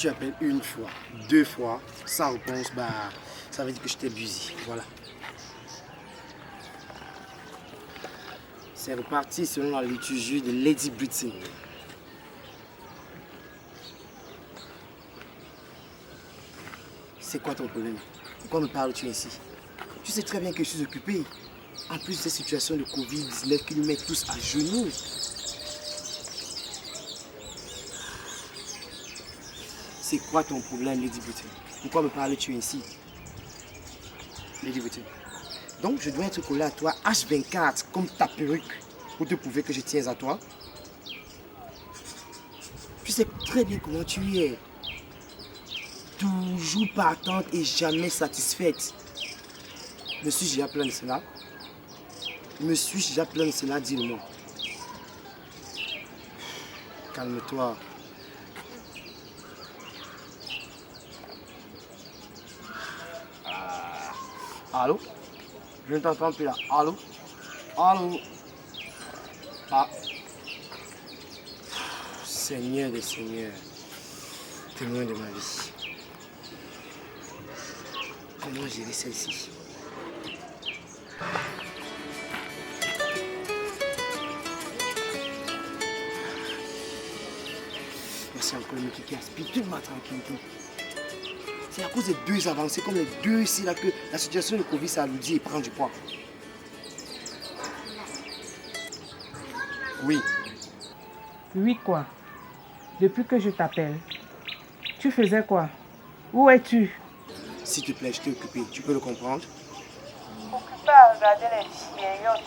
tu appelles une fois, deux fois, sans réponse, bah, ça veut dire que je t'ai busy. Voilà. C'est reparti selon la liturgie de Lady Britain. C'est quoi ton problème? Pourquoi me parles-tu ainsi? Tu sais très bien que je suis occupé. En plus de cette situation de Covid-19 qui nous met tous à genoux. C'est quoi ton problème, Lady Britain? Pourquoi me parles-tu ainsi? Lady Britain. Donc je dois être collé à toi H24 comme ta perruque pour te prouver que je tiens à toi. Tu sais très bien comment tu es. Toujours partante et jamais satisfaite. Me suis-je déjà plein de cela? Me suis-je déjà plein de cela? Dis-le-moi. Calme-toi. Allô? Je ne t'entends plus là. Allô? Allô? Ah. Seigneur des seigneurs, témoin de ma vie. Comment gérer celle-ci? Merci encore le mec qui aspire toute ma tranquillité. C'est à cause des deux avancées, comme les deux ici là, que la situation de Covid s'alourdit et prend du poids. Oui. Oui quoi? Depuis que je t'appelle, tu faisais quoi? Où es-tu? S'il te plaît, je t'ai occupé. Tu peux le comprendre? Occupé à regarder les vieillottes.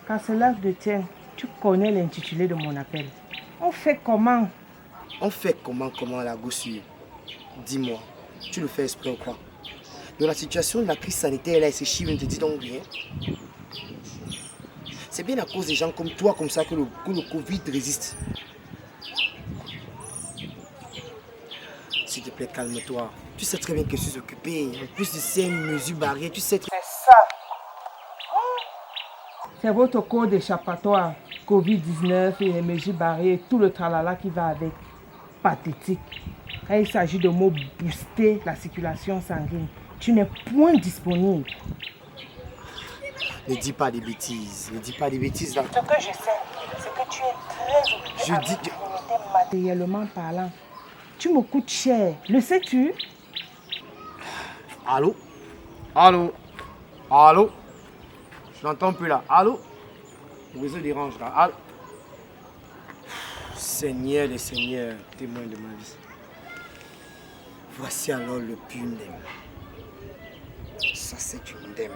Quand cela te tient, tu connais l'intitulé de mon appel. On fait comment? On fait comment la gossure? Dis-moi, tu le fais exprès ou quoi? Dans la situation de la crise sanitaire, là, et ces chiffres ne te disent donc rien. C'est bien à cause des gens comme toi, comme ça, que le Covid résiste. S'il te plaît, calme-toi. Tu sais très bien que je suis occupé. En plus de ces mesures barrières, tu sais très... C'est ça. C'est votre code d'échappatoire. Covid-19 et les mesures barrières, tout le tralala qui va avec. Pathétique. Quand il s'agit de mots booster la circulation sanguine, tu n'es point disponible. Ne dis pas des bêtises. Ne dis pas des bêtises là. Ce que je sais, c'est que tu es très occupé Je avec dis... matériellement parlant. Tu me coûtes cher. Le sais-tu? Allô? Allô? Allô? Je n'entends plus là. Allô? Le réseau dérange là. Allô? Seigneur des seigneurs, témoin de ma vie. Voici alors le pur ndème. Ça c'est une ndème.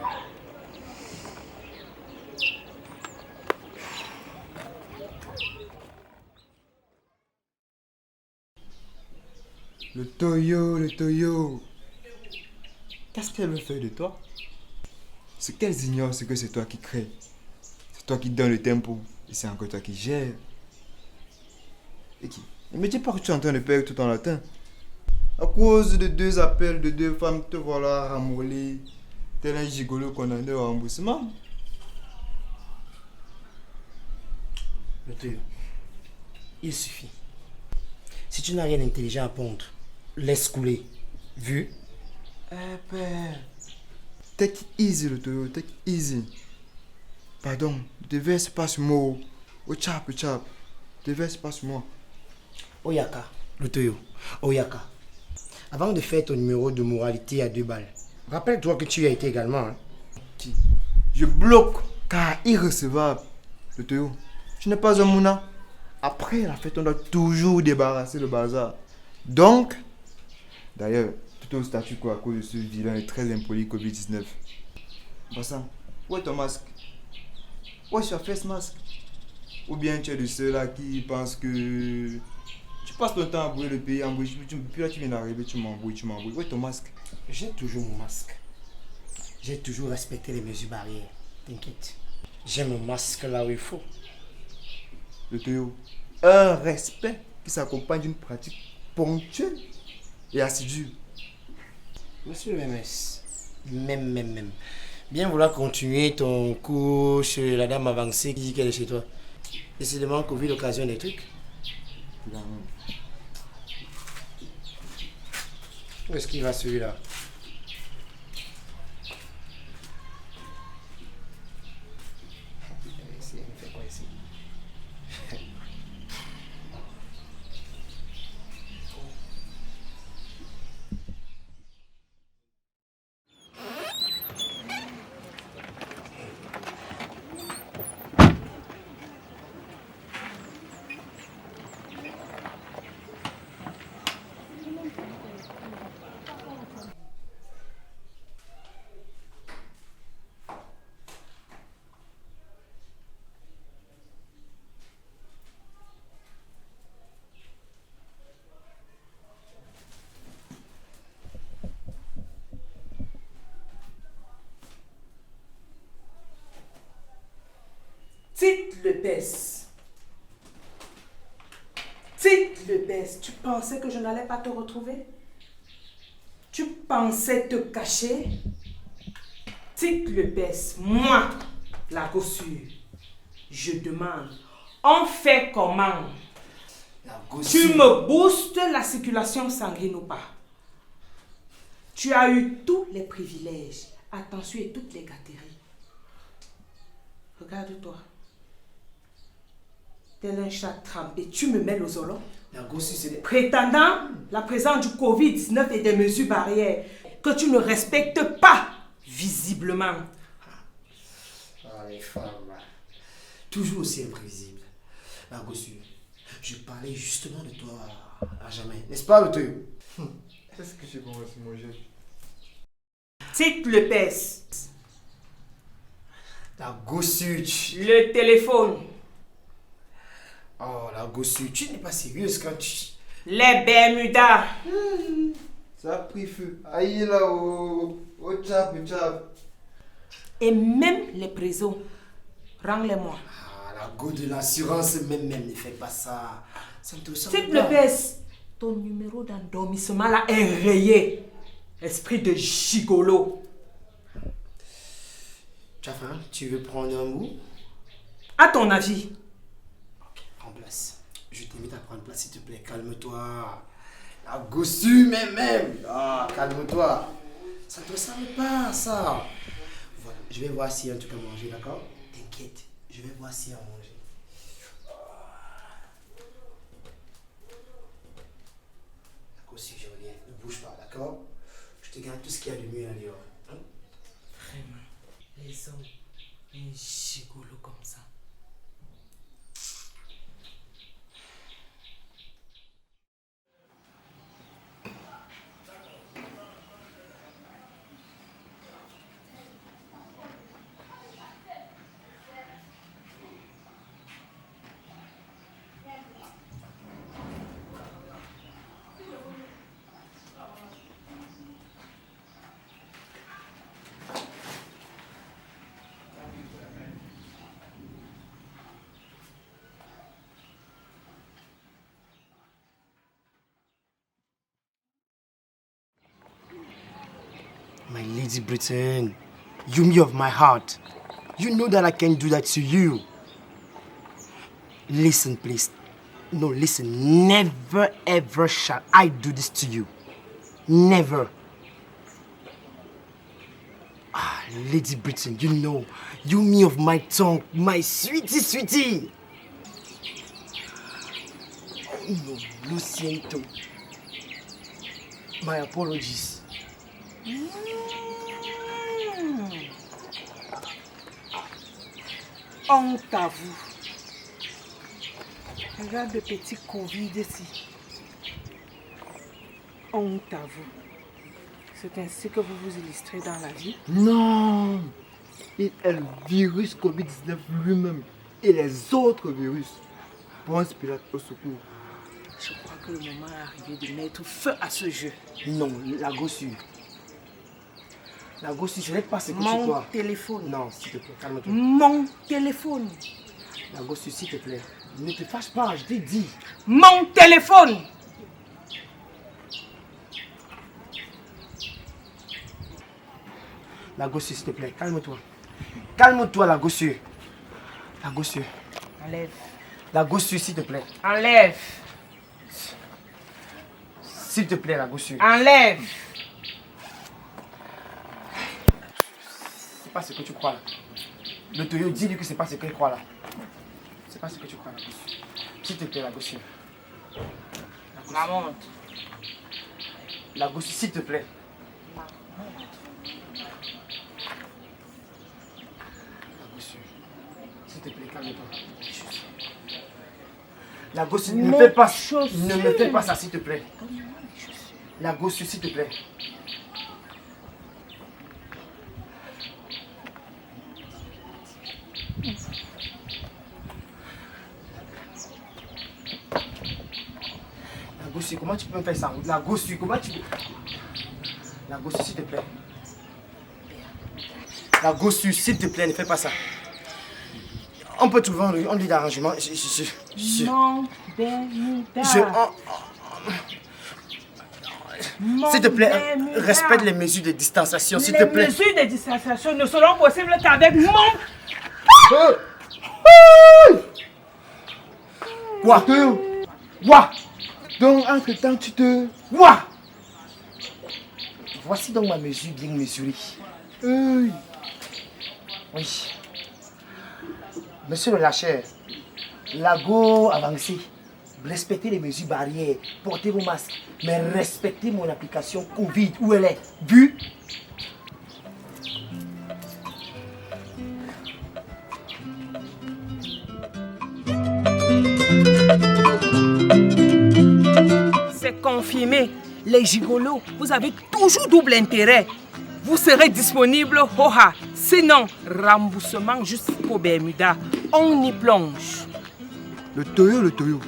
Le Toyo. Qu'est-ce qu'elle veut faire de toi? Ce qu'elles ignorent, c'est que c'est toi qui crée. C'est toi qui donne le tempo. Et c'est encore toi qui gères. Et qui? Ne me dis pas que tu es en train de perdre tout ton latin. À cause de deux appels de deux femmes, te voilà ramolli, tel un gigolo condamné au remboursement. Le Toyo, il suffit. Si tu n'as rien d'intelligent à pondre, laisse couler. Vu? Eh père, take it easy le Toyo, take it easy. Pardon, déverse pas ce mot. Au chap. Déverse pas ce mot. Oyaka, le Toyo, Oyaka. Avant de faire ton numéro de moralité à 2 balles, rappelle-toi que tu y as été également. Hein? Je bloque car irrecevable. Le Toyo, tu n'es pas un mouna. Après la fête, on doit toujours débarrasser le bazar. Donc, d'ailleurs, tout au statut quoi à cause de ce vilain et très impoli Covid-19. Bassan, où est ton masque? Où est ton face mask? Ou bien tu es de ceux-là qui pensent que tu passes ton temps à embrouiller le pays, puis là tu viens d'arriver, tu m'embrouilles. Où est ton masque? J'ai toujours mon masque. J'ai toujours respecté les mesures barrières. T'inquiète. J'ai mon masque là où il faut. Le Toyo, un respect qui s'accompagne d'une pratique ponctuelle et assidue. Monsieur le MS, même. Bien vouloir continuer ton cours chez la dame avancée qui dit qu'elle est chez toi. Décidément, Covid occasionne des trucs. Où est-ce qu'il va celui-là? Il fait quoi ici? Tite Lepès. Tite Lepès, tu pensais que je n'allais pas te retrouver? Tu pensais te cacher? Tite Lepès, moi, la gossure, je demande, on fait comment? Tu me boostes la circulation sanguine ou pas? Tu as eu tous les privilèges, attention et toutes les gâteries. Regarde-toi. Tel un chat trempé, tu me mets aux olons. Prétendant la présence du Covid-19 et des mesures barrières que tu ne respectes pas, visiblement. Ah, les femmes, toujours aussi imprévisibles. La gossure, je parlais justement de toi à jamais. N'est-ce pas, le truc? Est-ce que j'ai bon aussi manger? Tite Lepès. La gossure. Le téléphone. Oh, la gossure, tu n'es pas sérieuse quand tu... Les Bermudas. Ça a pris feu. Aïe là, au tchap. Et même les prisons. Rends-les-moi. Ah, la go de l'assurance même ne fait pas ça. Ça ne te ressemble Tite pas. Lepès. Ton numéro d'endormissement là est rayé. Esprit de gigolo. Tu as faim? Tu veux prendre un bout? À ton avis? Ok, prends place. Je t'invite à prendre place, s'il te plaît. Calme-toi. La gossure même. Ah, calme-toi. Ça ne te ressemble pas, ça. Voilà, je vais voir s'il y a un truc à manger, d'accord? T'inquiète, je vais voir s'il y a à manger. La gossure, je reviens. Ne bouge pas, d'accord? Je te garde tout ce qu'il y a de mieux à dehors. Hein? Vraiment, les hommes, un gigolo comme ça. My Lady Britain, you me of my heart. You know that I can't do that to you. Listen, please. No, listen. Never ever shall I do this to you. Never. Ah, Lady Britain, you know. You me of my tongue. My sweetie. Oh no, lo siento. My apologies. Honte à vous. Regarde le petit Covid ici. Honte à vous. C'est ainsi que vous vous illustrez dans la vie. Non! Il est le virus Covid-19 lui-même et les autres virus. Ponce Pilate au secours. Je crois que le moment est arrivé de mettre feu à ce jeu. Non, la gossure. La gossure, je n'ai pas ce que tu Mon dois. téléphone. Non, s'il te plaît, calme-toi. Mon téléphone. La gossure, s'il te plaît. Ne te fâche pas, je t'ai dit. Mon téléphone. La gossure, s'il te plaît, calme-toi. Calme-toi, la gossure. La gossure. Enlève. La gossure, s'il te plaît. Enlève. S'il te plaît, la gossure. Enlève. C'est pas ce que tu crois là. Le Toyo, dis-lui que c'est pas ce qu'il croit là. C'est pas ce que tu crois, la gossure. S'il te plaît, la gossure. La montre. La gossure, s'il te plaît. La gossure. S'il te plaît, calme-toi. La gossure, ne fais pas, ne me fais pas ça, s'il te plaît. La gossure, s'il te plaît. La gossure, comment tu peux me faire ça? La gossure, comment tu peux... La gossure, s'il te plaît. La gossure, s'il te plaît, ne fais pas ça. On peut trouver un lit d'arrangement. Mon Bermuda. S'il te plaît, respecte les mesures de distanciation, s'il te plaît. Les mesures de distanciation ne seront possibles qu'avec mon... Quoi? Quoi? Donc, entre-temps, tu te... Quoi? Voici donc ma mesure bien mesurée. Oui. Monsieur le lâcheur, l'ago avancé. Respectez les mesures barrières, portez vos masques, mais respectez mon application Covid, où elle est. Vu? C'est confirmé. Les gigolos, vous avez toujours double intérêt. Vous serez disponible, hoha. Sinon, remboursement jusqu'au Bermuda. On y plonge. Le Toyo.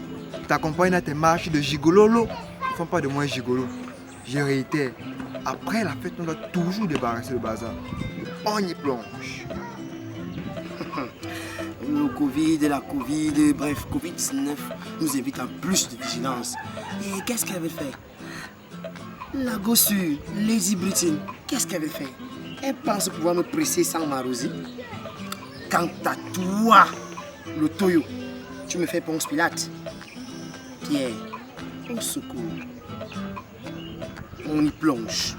T'accompagnes à tes marches de gigololo. Ne font pas de moi un gigolo. Je réitère. Après la fête, on doit toujours débarrasser le bazar. On y plonge. Le Covid, la Covid, bref, Covid-19 nous invite à plus de vigilance. Et qu'est-ce qu'elle avait fait? La gossure, Lady Britain, qu'est-ce qu'elle avait fait? Elle pense pouvoir me presser sans m'arroser. Quant à toi, le Toyo, tu me fais Ponce Pilate. Pierre, au secours. On y plonge.